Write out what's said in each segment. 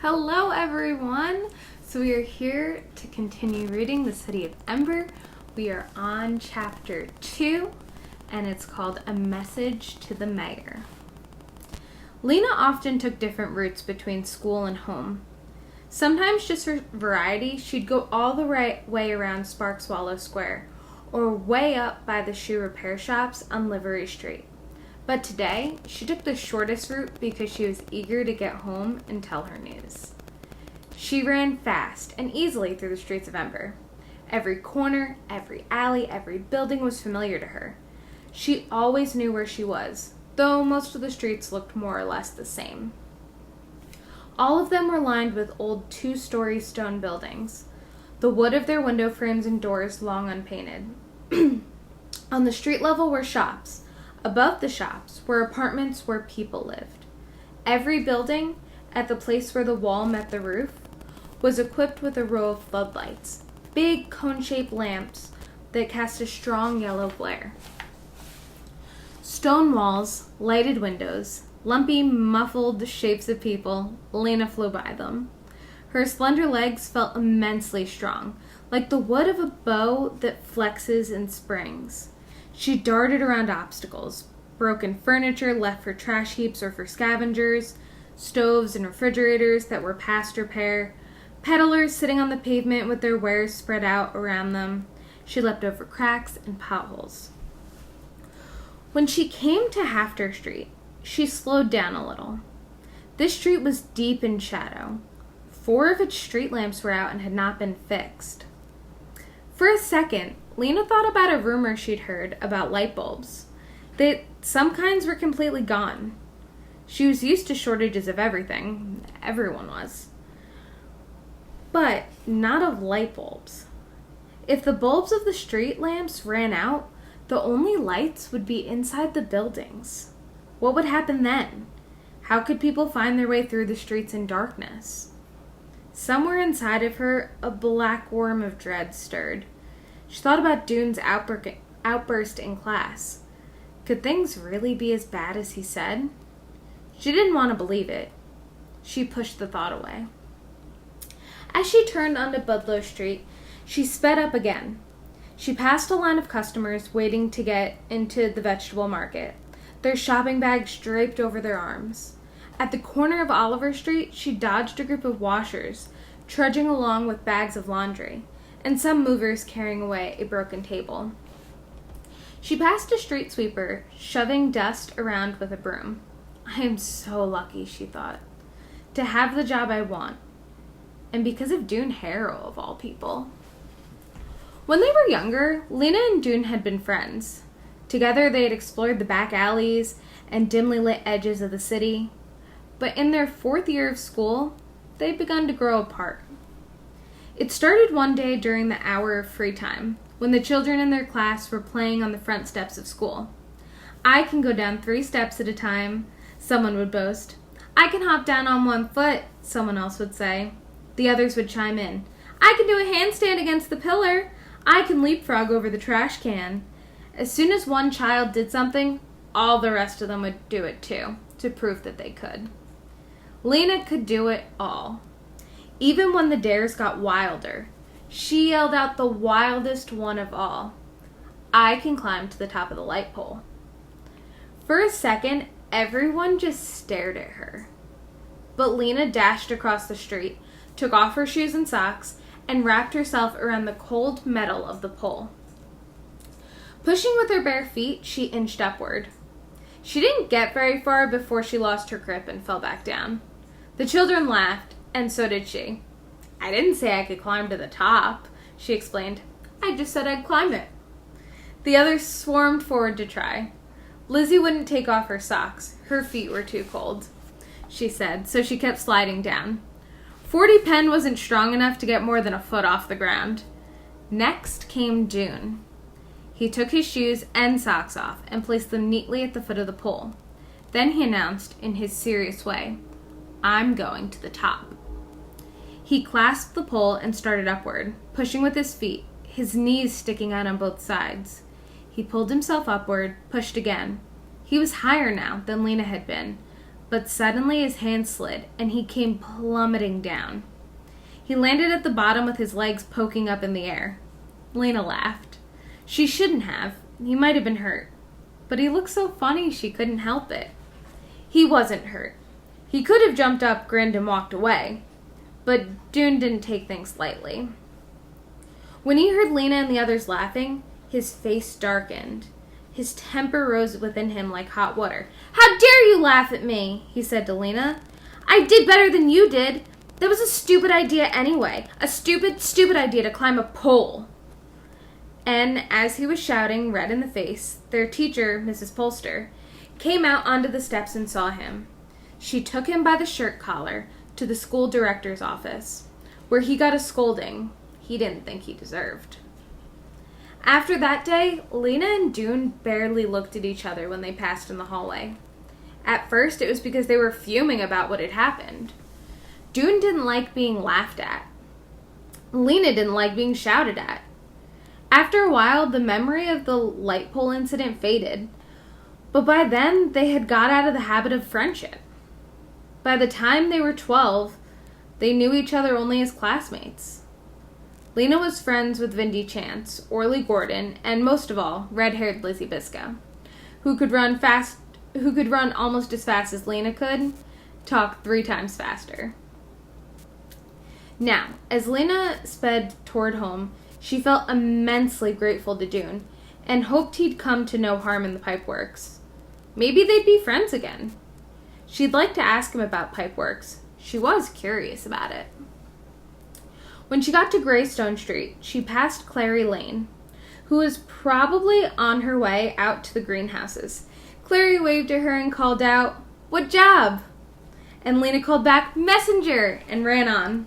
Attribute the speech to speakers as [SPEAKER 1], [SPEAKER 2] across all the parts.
[SPEAKER 1] Hello everyone! So we are here to continue reading the City of Ember. We are on chapter 2 and it's called A Message to the Mayor. Lena often took different routes between school and home. Sometimes just for variety, she'd go all the right way around Sparkswallow Square or way up by the shoe repair shops on Livery Street. But today, she took the shortest route because she was eager to get home and tell her news. She ran fast and easily through the streets of Ember. Every corner, every alley, every building was familiar to her. She always knew where she was, though most of the streets looked more or less the same. All of them were lined with old two-story stone buildings, the wood of their window frames and doors long unpainted. On the street level were shops. Above the shops were apartments where people lived. Every building, at the place where the wall met the roof, was equipped with a row of floodlights, big cone-shaped lamps that cast a strong yellow glare. Stone walls, lighted windows, lumpy, muffled shapes of people. Lena flew by them. Her slender legs felt immensely strong, like the wood of a bow that flexes and springs. She darted around obstacles, broken furniture left for trash heaps or for scavengers, stoves and refrigerators that were past repair, peddlers sitting on the pavement with their wares spread out around them. She leapt over cracks and potholes. When she came to Hafter Street, she slowed down a little. This street was deep in shadow. 4 of its street lamps were out and had not been fixed. For a second, Lena thought about a rumor she'd heard about light bulbs, that some kinds were completely gone. She was used to shortages of everything. Everyone was. But not of light bulbs. If the bulbs of the street lamps ran out, the only lights would be inside the buildings. What would happen then? How could people find their way through the streets in darkness? Somewhere inside of her, a black worm of dread stirred. She thought about Dune's outburst in class. Could things really be as bad as he said? She didn't want to believe it. She pushed the thought away. As she turned onto Budlow Street, she sped up again. She passed a line of customers waiting to get into the vegetable market, their shopping bags draped over their arms. At the corner of Oliver Street, she dodged a group of washers, trudging along with bags of laundry, and some movers carrying away a broken table. She passed a street sweeper, shoving dust around with a broom. I am so lucky, she thought, to have the job I want, and because of Dune Harrow, of all people. When they were younger, Lena and Dune had been friends. Together they had explored the back alleys and dimly lit edges of the city, but in their 4th year of school, they had begun to grow apart. It started one day during the hour of free time, when the children in their class were playing on the front steps of school. I can go down 3 steps at a time, someone would boast. I can hop down on 1 foot, someone else would say. The others would chime in. I can do a handstand against the pillar. I can leapfrog over the trash can. As soon as one child did something, all the rest of them would do it too, to prove that they could. Lena could do it all. Even when the dares got wilder, she yelled out the wildest one of all. I can climb to the top of the light pole. For a second, everyone just stared at her. But Lena dashed across the street, took off her shoes and socks, and wrapped herself around the cold metal of the pole. Pushing with her bare feet, she inched upward. She didn't get very far before she lost her grip and fell back down. The children laughed, and so did she. I didn't say I could climb to the top, she explained. I just said I'd climb it. The others swarmed forward to try. Lizzie wouldn't take off her socks. Her feet were too cold, she said, so she kept sliding down. 40 Penn wasn't strong enough to get more than a foot off the ground. Next came Dune. He took his shoes and socks off and placed them neatly at the foot of the pole. Then he announced, in his serious way, I'm going to the top. He clasped the pole and started upward, pushing with his feet, his knees sticking out on both sides. He pulled himself upward, pushed again. He was higher now than Lena had been, but suddenly his hand slid, and he came plummeting down. He landed at the bottom with his legs poking up in the air. Lena laughed. She shouldn't have. He might have been hurt. But he looked so funny she couldn't help it. He wasn't hurt. He could have jumped up, grinned, and walked away. But Dune didn't take things lightly. When he heard Lena and the others laughing, his face darkened. His temper rose within him like hot water. "How dare you laugh at me?" he said to Lena. "I did better than you did. That was a stupid idea anyway. A stupid, stupid idea to climb a pole." And as he was shouting, red in the face, their teacher, Mrs. Polster, came out onto the steps and saw him. She took him by the shirt collar to the school director's office, where he got a scolding he didn't think he deserved. After that day, Lena and Dune barely looked at each other when they passed in the hallway. At first, it was because they were fuming about what had happened. Dune didn't like being laughed at. Lena didn't like being shouted at. After a while, the memory of the light pole incident faded, but by then they had got out of the habit of friendship. By the time they were 12, they knew each other only as classmates. Lena was friends with Vindy Chance, Orly Gordon, and most of all, red-haired Lizzie Biscoe, who could run almost as fast as Lena could, talk 3 times faster. Now, as Lena sped toward home, she felt immensely grateful to Dune, and hoped he'd come to no harm in the pipeworks. Maybe they'd be friends again. She'd like to ask him about pipeworks. She was curious about it. When she got to Greystone Street, she passed Clary Lane, who was probably on her way out to the greenhouses. Clary waved at her and called out, "What job?" And Lena called back, "Messenger," and ran on.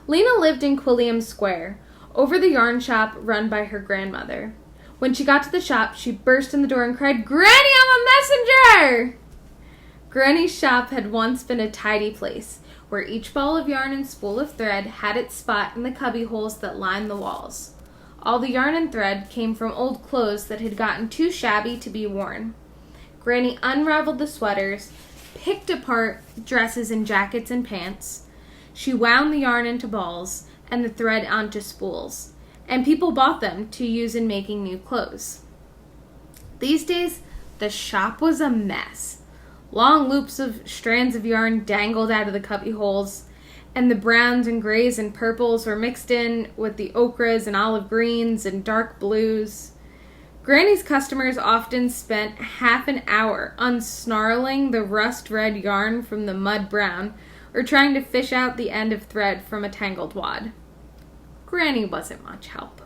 [SPEAKER 1] Lena lived in Quilliam Square, over the yarn shop run by her grandmother. When she got to the shop, she burst in the door and cried, "Granny, I'm a messenger!" Granny's shop had once been a tidy place, where each ball of yarn and spool of thread had its spot in the cubby holes that lined the walls. All the yarn and thread came from old clothes that had gotten too shabby to be worn. Granny unraveled the sweaters, picked apart dresses and jackets and pants. She wound the yarn into balls and the thread onto spools, and people bought them to use in making new clothes. These days, the shop was a mess. Long loops of strands of yarn dangled out of the cubby holes, and the browns and grays and purples were mixed in with the ochres and olive greens and dark blues. Granny's customers often spent half an hour unsnarling the rust red yarn from the mud brown, or trying to fish out the end of thread from a tangled wad. Granny wasn't much help.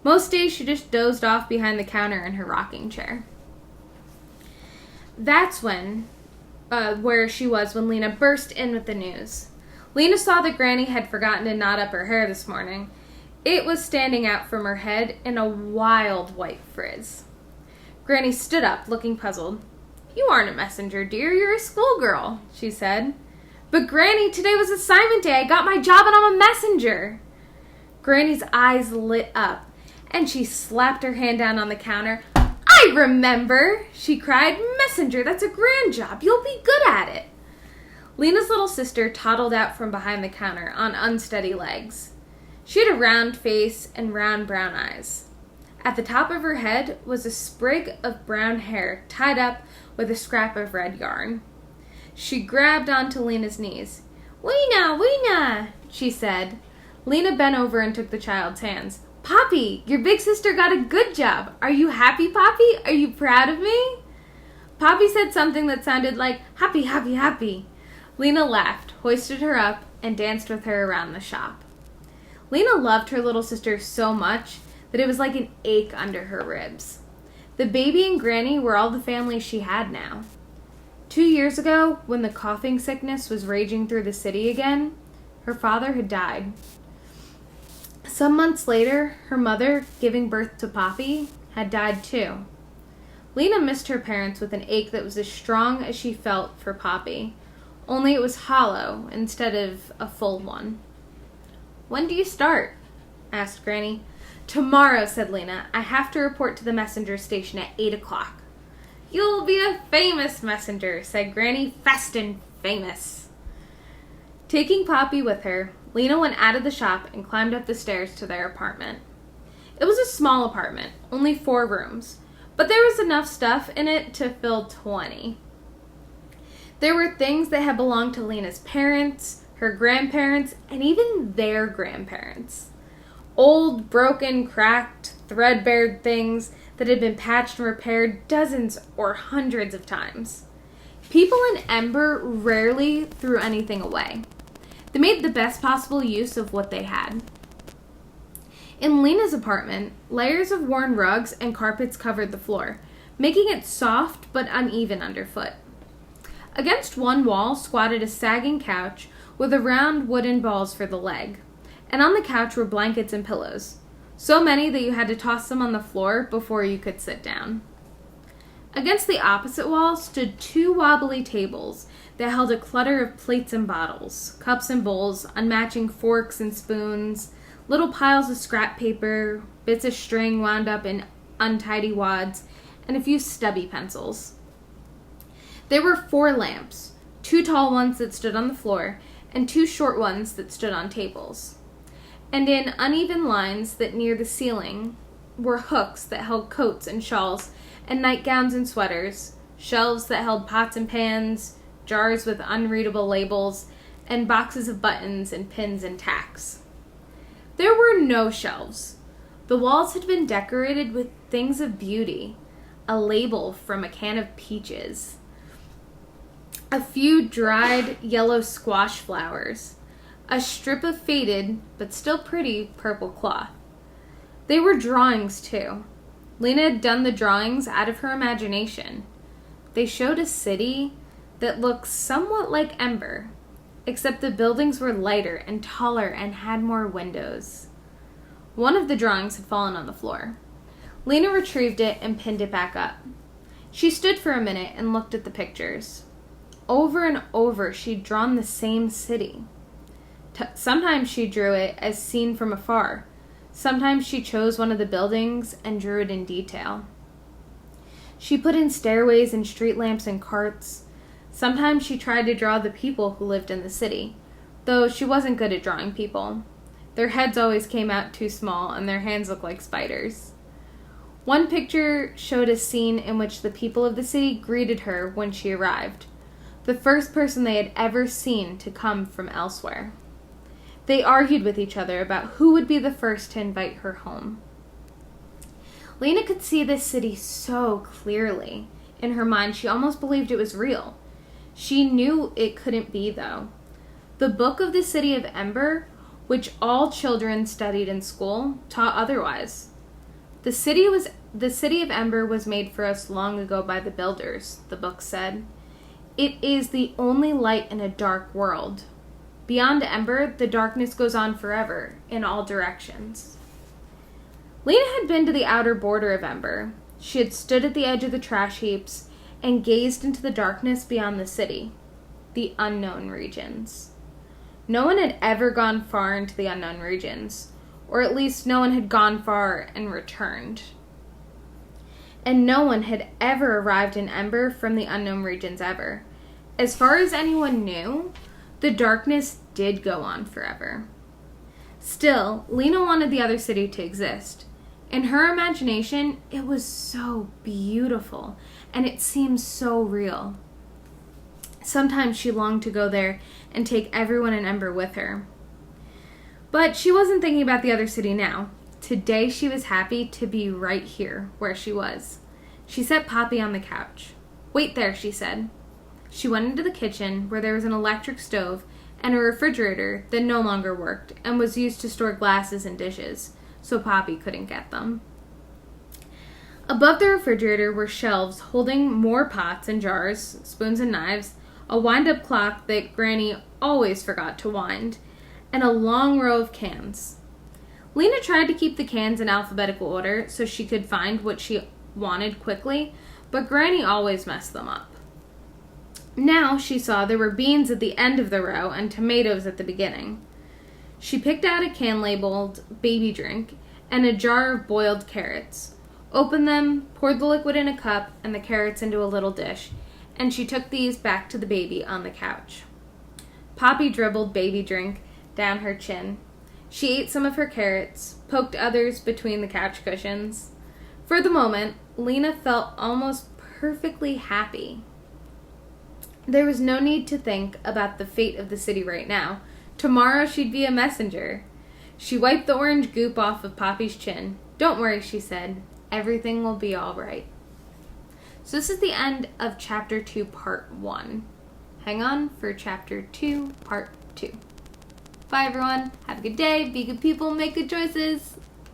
[SPEAKER 1] Most days she just dozed off behind the counter in her rocking chair. That's where she was when Lena burst in with the news. Lena saw that Granny had forgotten to knot up her hair this morning. It was standing out from her head in a wild white frizz. Granny stood up, looking puzzled. "You aren't a messenger, dear. You're a schoolgirl," she said. "But Granny, today was assignment day. I got my job and I'm a messenger." Granny's eyes lit up, and she slapped her hand down on the counter. "I remember," she cried. "Messenger, that's a grand job. You'll be good at it." Lena's little sister toddled out from behind the counter on unsteady legs. She had a round face and round brown eyes. At the top of her head was a sprig of brown hair tied up with a scrap of red yarn. She grabbed onto Lena's knees. "Weena, Weena," she said. Lena bent over and took the child's hands. "Poppy, your big sister got a good job. Are you happy, Poppy? Are you proud of me?" Poppy said something that sounded like, "Happy, happy, happy." Lena laughed, hoisted her up, and danced with her around the shop. Lena loved her little sister so much that it was like an ache under her ribs. The baby and Granny were all the family she had now. 2 years ago, when the coughing sickness was raging through the city again, her father had died. Some months later, her mother, giving birth to Poppy, had died too. Lena missed her parents with an ache that was as strong as she felt for Poppy, only it was hollow instead of a full one. "When do you start?" asked Granny. "Tomorrow," said Lena. "I have to report to the messenger station at 8 o'clock. You'll be a famous messenger, said Granny, fast and famous. Taking Poppy with her, Lena went out of the shop and climbed up the stairs to their apartment. It was a small apartment, only 4 rooms, but there was enough stuff in it to fill 20. There were things that had belonged to Lena's parents, her grandparents, and even their grandparents. Old, broken, cracked, threadbare things that had been patched and repaired dozens or hundreds of times. People in Ember rarely threw anything away. They made the best possible use of what they had. In Lena's apartment, layers of worn rugs and carpets covered the floor, making it soft but uneven underfoot. Against one wall squatted a sagging couch with a round wooden balls for the leg, and on the couch were blankets and pillows, so many that you had to toss them on the floor before you could sit down. Against the opposite wall stood 2 wobbly tables that held a clutter of plates and bottles, cups and bowls, unmatching forks and spoons, little piles of scrap paper, bits of string wound up in untidy wads, and a few stubby pencils. There were 4 lamps, 2 tall ones that stood on the floor, and 2 short ones that stood on tables. And in uneven lines that near the ceiling were hooks that held coats and shawls, and nightgowns and sweaters, shelves that held pots and pans, jars with unreadable labels, and boxes of buttons and pins and tacks. There were no shelves. The walls had been decorated with things of beauty, a label from a can of peaches, a few dried yellow squash flowers, a strip of faded, but still pretty, purple cloth. They were drawings, too. Lena had done the drawings out of her imagination. They showed a city that looked somewhat like Ember, except the buildings were lighter and taller and had more windows. One of the drawings had fallen on the floor. Lena retrieved it and pinned it back up. She stood for a minute and looked at the pictures. Over and over, she'd drawn the same city. Sometimes she drew it as seen from afar. Sometimes she chose one of the buildings and drew it in detail. She put in stairways and street lamps and carts. Sometimes she tried to draw the people who lived in the city, though she wasn't good at drawing people. Their heads always came out too small, and their hands looked like spiders. One picture showed a scene in which the people of the city greeted her when she arrived, the first person they had ever seen to come from elsewhere. They argued with each other about who would be the first to invite her home. Lena could see this city so clearly. In her mind, she almost believed it was real. She knew it couldn't be, though. The book of the City of Ember, which all children studied in school, taught otherwise. The city of Ember was made for us long ago by the builders, the book said. It is the only light in a dark world. Beyond Ember, the darkness goes on forever, in all directions. Lena had been to the outer border of Ember. She had stood at the edge of the trash heaps and gazed into the darkness beyond the city, the unknown regions. No one had ever gone far into the unknown regions, or at least no one had gone far and returned. And no one had ever arrived in Ember from the unknown regions ever. As far as anyone knew, the darkness did go on forever. Still, Lena wanted the other city to exist. In her imagination, it was so beautiful, and it seemed so real. Sometimes she longed to go there and take everyone in Ember with her. But she wasn't thinking about the other city now. Today she was happy to be right here, where she was. She set Poppy on the couch. "Wait there," she said. She went into the kitchen, where there was an electric stove and a refrigerator that no longer worked and was used to store glasses and dishes, so Poppy couldn't get them. Above the refrigerator were shelves holding more pots and jars, spoons and knives, a wind-up clock that Granny always forgot to wind, and a long row of cans. Lena tried to keep the cans in alphabetical order so she could find what she wanted quickly, but Granny always messed them up. Now she saw there were beans at the end of the row and tomatoes at the beginning. She picked out a can labeled baby drink and a jar of boiled carrots. opened them, poured the liquid in a cup and the carrots into a little dish, and she took these back to the baby on the couch. Poppy dribbled baby drink down her chin. She ate some of her carrots, poked others between the couch cushions. For the moment, Lena felt almost perfectly happy. There was no need to think about the fate of the city right now. Tomorrow she'd be a messenger. She wiped the orange goop off of Poppy's chin. "Don't worry," she said. "Everything will be all right." So this is the end of Chapter 2, Part 1. Hang on for Chapter 2, Part 2. Bye, everyone. Have a good day. Be good people. Make good choices.